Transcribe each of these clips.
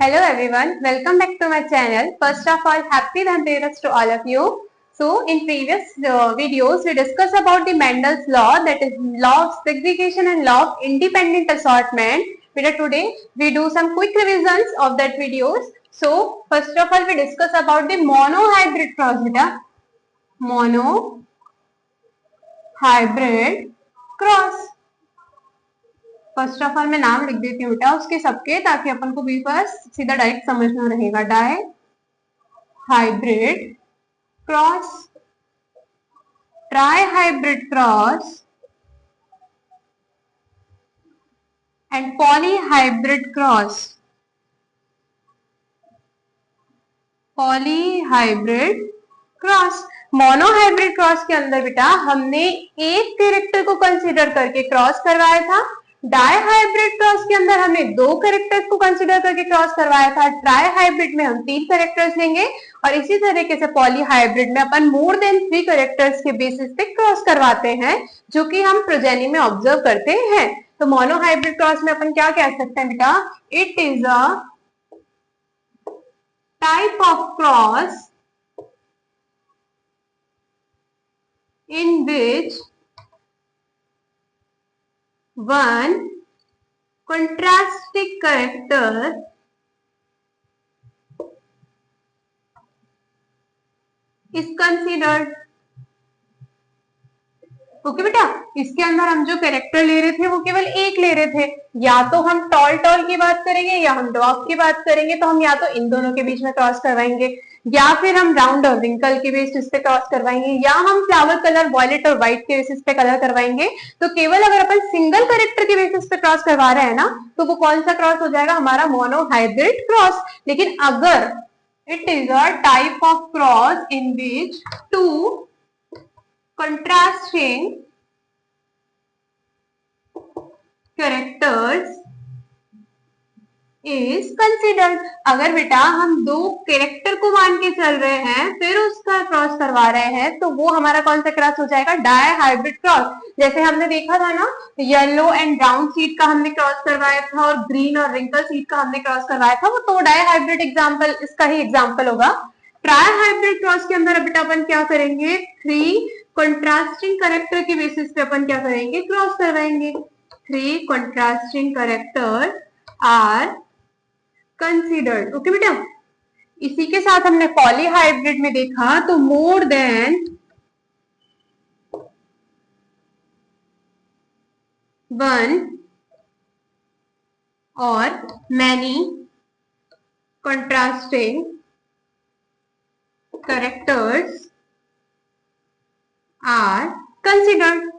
Hello everyone, welcome back to my channel. First of all, happy Dhanteras to all of you. So, in previous videos, we discussed about the Mendel's law, that is law of segregation and law of independent assortment. But today, we do some quick revisions of that videos. So, first of all, we discuss about the monohybrid cross. Beta. Monohybrid cross. First of all मैं नाम लिख देती हूँ बेटा उसके सबके, ताकि अपन को भी बस सीधा डायरेक्ट समझना रहेगा। Dihybrid cross, trihybrid cross and polyhybrid cross. Polyhybrid cross, monohybrid cross के अंदर बेटा हमने एक कैरेक्टर को कंसीडर करके क्रॉस करवाया था। डाई हाइब्रिड क्रॉस के अंदर हमने दो कैरेक्टर्स को कंसीडर करके क्रॉस करवाया था। ट्राई हाइब्रिड में हम 3 कैरेक्टर्स लेंगे और इसी तरीके से पॉली हाइब्रिड में अपन मोर देन 3 कैरेक्टर्स के बेसिस पे क्रॉस करवाते हैं, जो कि हम प्रोजेनी में ऑब्जर्व करते हैं। तो मोनोहाइब्रिड क्रॉस में अपन क्या कह सकते हैं बेटा, it is a type of cross in which one contrasting character is considered। Okay बेटा, इसके अंदर हम जो कैरेक्टर ले रहे थे वो केवल एक ले रहे थे। या तो हम टॉल टॉल की बात करेंगे या हम डॉग की बात करेंगे, तो हम या तो इन दोनों के बीच में क्रॉस करवाएंगे, या फिर हम राउंड और रिंकल के बेसिस पे क्रॉस करवाएंगे, या हम फ्लावर कलर वॉयलेट और व्हाइट के बेसिस पे कलर करवाएंगे। तो केवल अगर अपन सिंगल कैरेक्टर के बेसिस पे क्रॉस करवा रहे हैं ना, तो वो कौन सा क्रॉस हो जाएगा, हमारा मोनोहाइब्रिड क्रॉस। लेकिन अगर it is a type of cross in which two contrasting characters is considered। अगर बेटा हम दो कैरेक्टर को मान के चल रहे हैं फिर उसका क्रॉस करवा रहे हैं, तो वो हमारा कौन सा क्रॉस हो जाएगा, डाई हाइब्रिड क्रॉस। जैसे हमने देखा था ना, येलो एंड ब्राउन सीड का हमने क्रॉस करवाया था और ग्रीन और रिंकल सीड का हमने क्रॉस करवाया था, वो तो डाई हाइब्रिड एग्जाम्पल इसका ही एग्जाम्पल होगा। ट्राई हाइब्रिड क्रॉस के अंदर बेटा अपन क्या करेंगे, 3 कंट्रास्टिंग कैरेक्टर के बेसिस पे अपन क्या करेंगे, क्रॉस करवाएंगे। 3 contrasting character are considered. Okay बेटा, इसी के साथ हमने पॉली हाइब्रिड में देखा तो मोर देन 1 और many contrasting characters are considered.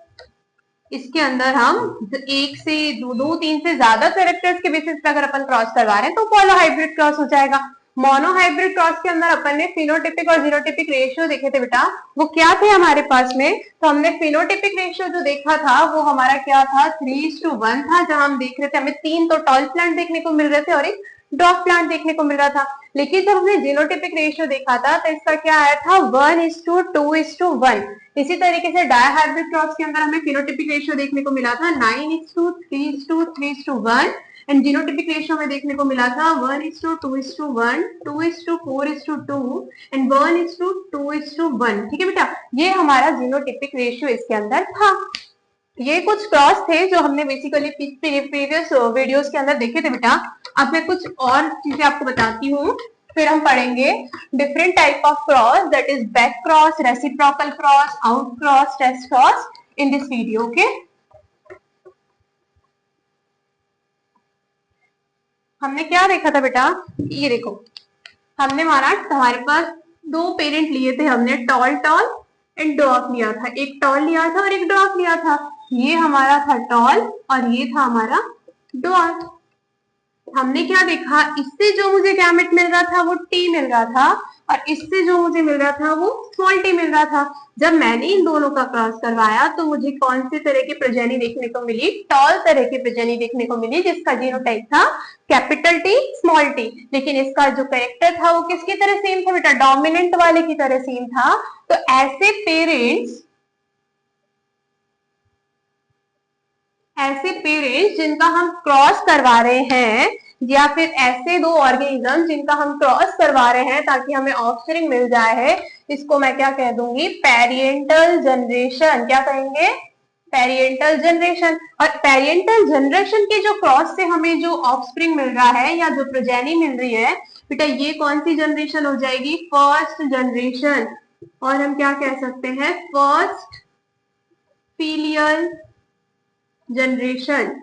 इसके अंदर हम एक से दो 3 से ज्यादा कैरेक्टर्स के बेसिस पे अगर अपन क्रॉस करवा रहे हैं तो पॉलो हाइब्रिड क्रॉस हो जाएगा। मोनोहाइब्रिड क्रॉस के अंदर अपन ने फिनोटिपिक और जीनोटिपिक रेशियो देखे थे बेटा, वो क्या थे हमारे पास में, तो हमने फिनोटिपिक रेशियो जो देखा था वो हमारा क्या था, 3:1 था, जहां हम देख रहे थे हमें 3 तो टॉल प्लांट देखने को मिल रहे थे और एक डॉग प्लांट देखने को मिल रहा था। लेकिन जब हमने जीनोटिपिक रेशियो देखा था तो इसका क्या आया था, 1:2:1। इसी तरीके से डाई हाइब्रिड क्रॉस के अंदर हमें फिनोटिपिक रेशियो देखने को मिला था 9:3:3:1 एंड जीनोटिपिक रेशियो में देखने को मिला था 1:2:1, 2:4:2 एंड 1:2:1। ठीक है बेटा, ये हमारा जीनोटिपिक रेशियो इसके अंदर था। ये कुछ क्रॉस थे जो हमने बेसिकली प्रीवियस वीडियोस के अंदर देखे थे बेटा। अब मैं कुछ और चीजें आपको बताती हूँ, फिर हम पढ़ेंगे different type of cross, that is back cross, reciprocal cross, out cross, test cross in this video. Okay, हमने क्या देखा था बेटा, ये देखो, हमने माना हमारे पास 2 पेरेंट लिए थे, हमने टॉल टॉल एंड डॉग लिया था, एक टॉल लिया था और एक डॉग लिया था। ये हमारा था टॉल और ये था हमारा डॉग। हमने क्या देखा, इससे जो मुझे गैमेट मिल रहा था वो टी मिल रहा था और इससे जो मुझे मिल रहा था वो स्मॉल टी मिल रहा था। जब मैंने इन दोनों का क्रॉस करवाया तो मुझे कौन सी तरह की प्रोजेनी देखने को मिली, टॉल तरह की प्रोजेनी देखने को मिली, जिसका जीनोटाइप था कैपिटल टी स्मॉल टी। लेकिन इसका जो कैरेक्टर था वो किसकी तरह सेम था बेटा, डोमिनेंट वाले की तरह सेम था। तो ऐसे पेरेंट्स जिनका हम क्रॉस करवा रहे हैं या फिर ऐसे दो ऑर्गेनिज्म जिनका हम क्रॉस करवा रहे हैं ताकि हमें ऑफस्प्रिंग मिल जाए है, इसको मैं क्या कह दूंगी, पेरिएंटल जनरेशन। क्या कहेंगे, पेरिएंटल जनरेशन। और पेरिएंटल जनरेशन के जो क्रॉस से हमें जो ऑफस्प्रिंग मिल रहा है या जो प्रोजेनी मिल रही है बेटा, ये कौन सी जनरेशन हो जाएगी, फर्स्ट जनरेशन। और हम क्या कह सकते हैं, फर्स्ट फीलियल जनरेशन।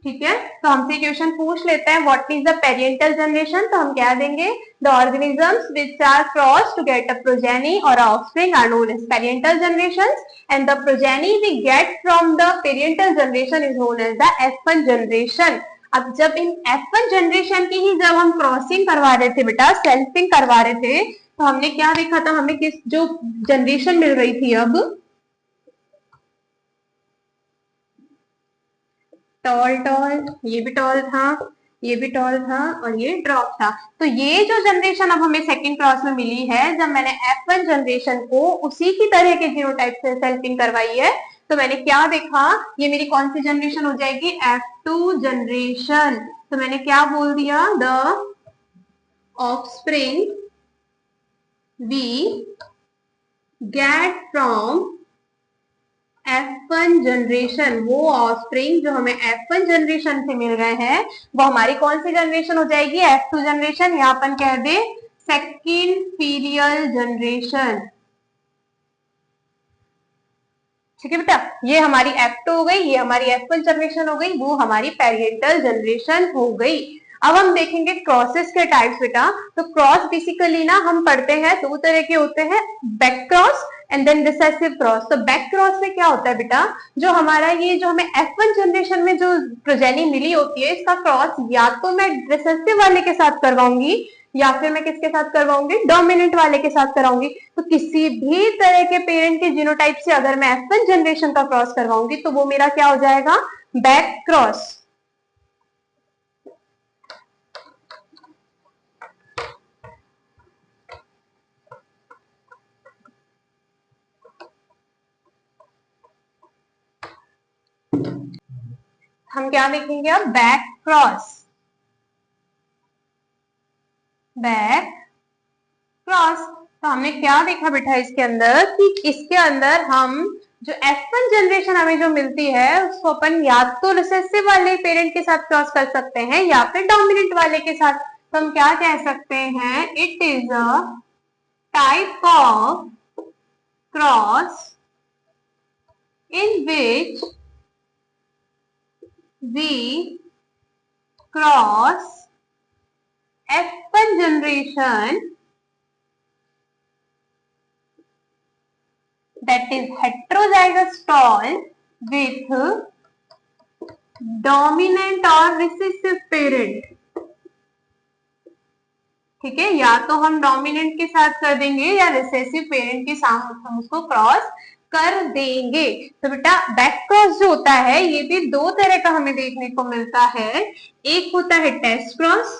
ठीक है, तो हमसे क्वेश्चन पूछ लेते हैं what is the parental generation, तो हम क्या देंगे, the organisms which are cross to get a progeny और offspring are known as parental generations and the progeny we get from the parental generation is known as the F1 generation. अब जब इन F1 generation की ही जब हम crossing करवा रहे थे बेटा, सेल्फिंग करवा रहे थे, तो हमने क्या देखा था, हमें किस जो जनरेशन मिल रही थी, अब टॉल टॉल, ये भी टॉल था, ये भी टॉल था और ये ड्रॉप था। तो ये जो जनरेशन अब हमें सेकंड क्रॉस में मिली है, जब मैंने F1 जनरेशन को उसी की तरह के जीनोटाइप से सेल्फिंग करवाई है, तो मैंने क्या देखा, ये मेरी कौन सी जनरेशन हो जाएगी, F2 जनरेशन। तो मैंने क्या बोल दिया, the offspring we get from F1 generation, वो ऑफस्प्रिंग जो हमें F1 जनरेशन से मिल रहे हैं वो हमारी कौन सी जनरेशन हो जाएगी, F2 जनरेशन, या अपन कह दे सेकंड फीलियल जनरेशन। ठीक है बेटा, ये हमारी F2 हो गई, ये हमारी F1 जनरेशन हो गई, वो हमारी पेरिएंटल जनरेशन हो गई। अब हम देखेंगे क्रॉसेस के टाइप्स बेटा। तो क्रॉस बेसिकली ना हम पढ़ते हैं दो तरह के होते हैं, back cross and then recessive cross. तो बैक क्रॉस में क्या होता है बेटा, जो हमारा ये जो हमें F1 जनरेशन में जो प्रोजेनी मिली होती है, इसका क्रॉस या तो मैं रिसेसिव वाले के साथ करवाऊंगी या फिर मैं किसके साथ करवाऊंगी, डोमिनेंट वाले के साथ कराऊंगी। तो किसी भी तरह के पेरेंट के जीनोटाइप से अगर मैं F1 जनरेशन का क्रॉस करवाऊंगी तो वो मेरा क्या हो जाएगा, बैक क्रॉस। हम क्या देखेंगे अब, बैक क्रॉस, बैक क्रॉस। तो हमने क्या देखा बेटा इसके अंदर, कि इसके अंदर हम जो F1 जनरेशन हमें जो मिलती है उसको अपन या तो रिसेसिव वाले पेरेंट के साथ क्रॉस कर सकते हैं या फिर डोमिनेंट वाले के साथ। तो हम क्या कह सकते हैं, it is a type of cross in which we cross F1 generation that is heterozygous tall with dominant or recessive parent। ठीक है, या तो हम डोमिनेंट के साथ कर देंगे या रिसेसिव पेरेंट के साथ हम उसको क्रॉस कर देंगे। तो बेटा बैक क्रॉस जो होता है ये भी दो तरह का हमें देखने को मिलता है, एक होता है टेस्ट क्रॉस,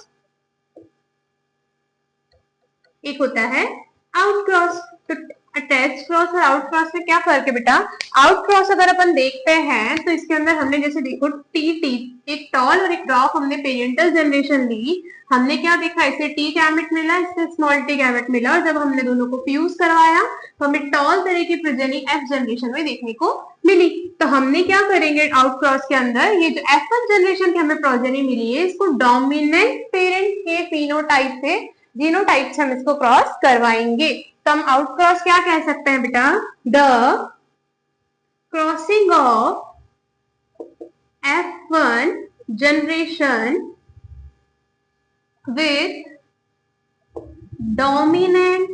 एक होता है आउट क्रॉस। तो टेस्ट क्रॉस और आउट क्रॉस में क्या फर्क है बेटा, आउट क्रॉस अगर अपन देखते हैं तो इसके अंदर हमने जैसे देखो टी एक टॉल और एक ड्रॉप हमने पेरेंटल जनरेशन ली, हमने क्या देखा, इसे टी गैमेट मिला, इससे स्मॉल टी गैमेट मिला, और जब हमने दोनों को फ्यूज करवाया तो हमें टॉल तरह की प्रोजेनी F जनरेशन में देखने को मिली। तो हमने क्या करेंगे आउट क्रॉस के अंदर, ये जो F1 जनरेशन की हमें प्रोजेनी मिली है इसको डोमिनेंट पेरेंट के फिनोटाइप से जीनोटाइप से हम इसको क्रॉस करवाएंगे। तो हम आउट क्रॉस क्या कह सकते हैं बेटा, the crossing of F1 generation with dominant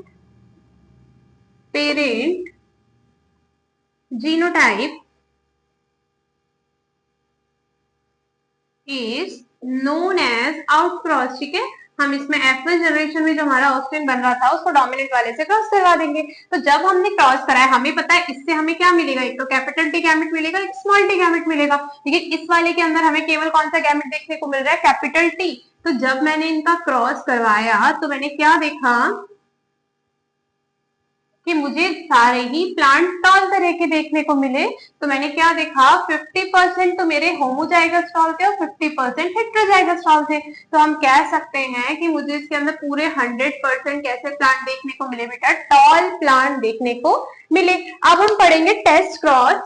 parent genotype is known as outcross। ठीक है, हम इसमें F1 जनरेशन में जो हमारा ऑफस्प्रिंग बन रहा था उसको डोमिनेंट वाले से क्रॉस करवा देंगे। तो जब हमने क्रॉस कराया हमें पता है इससे हमें क्या मिलेगा, एक तो कैपिटल टी गैमेट मिलेगा, एक स्मॉल टी गैमेट मिलेगा। लेकिन इस वाले के अंदर हमें केवल कौन सा गैमेट देखने को मिल रहा है, कैपिटल टी। तो जब मैंने इनका क्रॉस करवाया तो मैंने क्या देखा कि मुझे सारे ही प्लांट टॉल तरह के देखने को मिले, तो मैंने क्या देखा 50% तो मेरे होमोजाइगस टॉल थे और 50% हेटेरोजाइगस टॉल थे। तो हम कह सकते हैं कि मुझे इसके अंदर पूरे 100% कैसे प्लांट देखने को मिले बेटा, टॉल प्लांट देखने को मिले। अब हम पढ़ेंगे टेस्ट क्रॉस।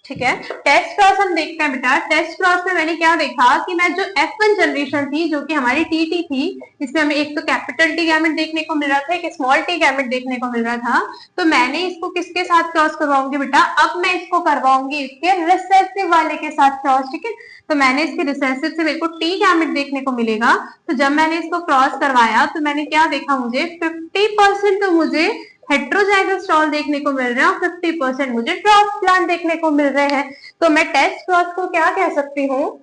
ठीक है, टेस्ट क्रॉस हम देखते हैं बेटा। टेस्ट क्रॉस में मैंने क्या देखा कि मैं जो F1 जनरेशन थी जो कि हमारी TT थी, इसमें हमें एक तो कैपिटल टी गैमेट देखने को मिल रहा था, एक स्मॉल टी गैमेट देखने को मिल रहा था। तो मैंने इसको किसके साथ क्रॉस करवाऊंगी बेटा, अब मैं इसको करवाऊंगी इसके रिसेसिव वाले के साथ क्रॉस। ठीक है, तो मैंने इसके रिसेसिव से मेरे को टी गैमेट देखने को मिलेगा। तो जब मैंने इसको क्रॉस करवाया तो मैंने क्या देखा, मुझे 50% तो मुझे हेट्रोजाइगस टॉल देखने को मिल रहे हैं और 50% मुझे ड्रॉप प्लांट देखने को मिल रहे हैं। तो मैं टेस्ट क्रॉस को क्या कह सकती हूँ,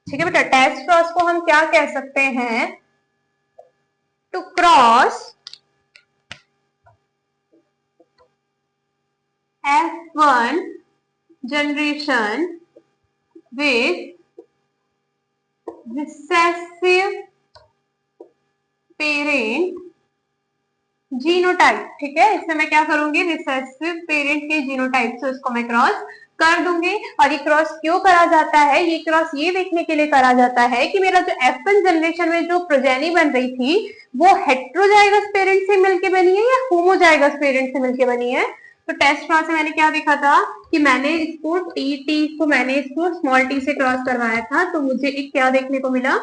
ठीक है बेटा, टेस्ट क्रॉस को हम क्या कह सकते हैं, to cross F1 generation with recessive parent genotype. ठीक है, इसमें मैं क्या करूंगी, रिसेसिव पेरेंट के जीनोटाइप से उसको मैं क्रॉस कर दूंगी। और ये क्रॉस क्यों करा जाता है, ये क्रॉस ये देखने के लिए करा जाता है कि मेरा जो F1 जनरेशन में जो प्रोजेनी बन रही थी वो हेट्रोजाइगस पेरेंट से मिलके बनी है या होमोजाइगस पेरेंट से मिलके बनी है। तो टेस्ट क्रॉस से मैंने क्या देखा था कि मैंने इसको टी को मैंने इसको स्मॉल टी से क्रॉस करवाया था, तो मुझे एक क्या देखने को मिला,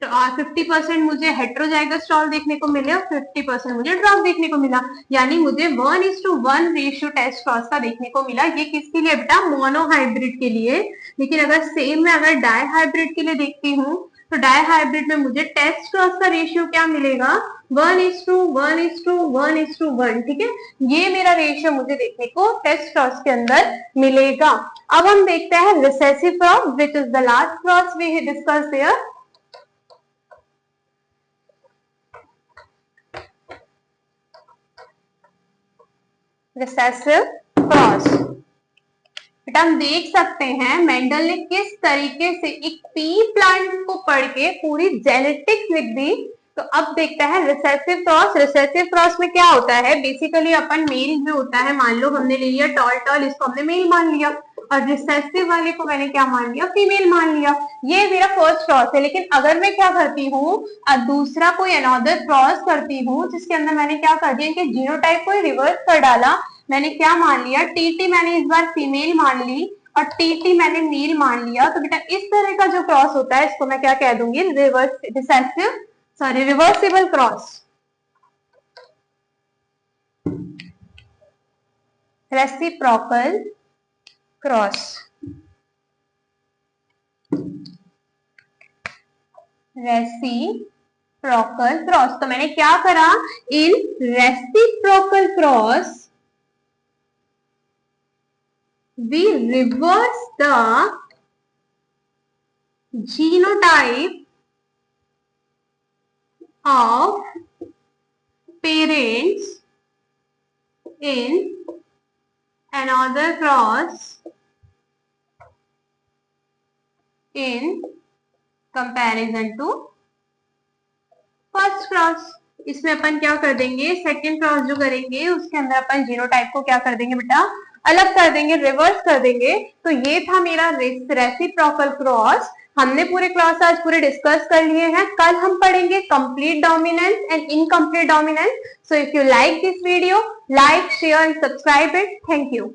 तो 50% मुझे हेट्रोजाइगस टॉल देखने को मिले और 50% मुझे ड्रॉप देखने को मिला। यानी मुझे 1:1 रेशियो टेस्ट क्रॉस का देखने को मिला। ये किसके लिए बेटा, मोनो हाइब्रिड के लिए। लेकिन अगर सेम में अगर डाई हाइब्रिड के लिए देखती हूँ तो डाई हाइब्रिड में मुझे टेस्ट क्रॉस का रेशियो क्या मिलेगा, 1:1:1:1। ठीक है, ये मेरा रेशियो मुझे देखने को टेस्ट क्रॉस के अंदर मिलेगा। अब हम देखते हैं recessive cross, which is the last cross we discuss there. Recessive cross, बेटा हम देख सकते हैं मेंडल ने किस तरीके से एक पी प्लांट को पढ़ के पूरी जेनेटिक्स लिख दी। तो अब देखते हैं रिसेसिव क्रॉस। रिसेसिव क्रॉस में क्या होता है, बेसिकली अपन मेल जो होता है, मान लो हमने ले लिया टॉल टॉल, इसको हमने मेल मान लिया और रिसेसिव वाले को मैंने क्या मान लिया, फीमेल मान लिया। ये मेरा फर्स्ट क्रॉस है। लेकिन अगर मैं क्या करती हूँ, दूसरा कोई अनदर क्रॉस करती हूँ जिसके अंदर मैंने क्या कर दिया कि जीनोटाइप को रिवर्स कर डाला, मैंने क्या मान लिया, टीटी मैंने इस बार फीमेल मान ली और टीटी मैंने मेल मान लिया। तो बेटा इस तरह का जो क्रॉस होता है इसको मैं क्या कह दूंगी, reversible cross, reciprocal cross, reciprocal cross. तो मैंने क्या करा, in reciprocal cross we reverse the genotype of parents in another cross in comparison to first cross. इसमें अपन क्या कर देंगे, सेकेंड क्रॉस जो करेंगे उसके अंदर अपन जीनोटाइप को क्या कर देंगे बेटा, अलग कर देंगे, रिवर्स कर देंगे। तो ये था मेरा रेसिप्रोकल क्रॉस। हमने पूरे क्लास आज पूरे डिस्कस कर लिए हैं। कल हम पढ़ेंगे complete dominance and incomplete dominance. So if you like this video, like share and subscribe it. Thank you.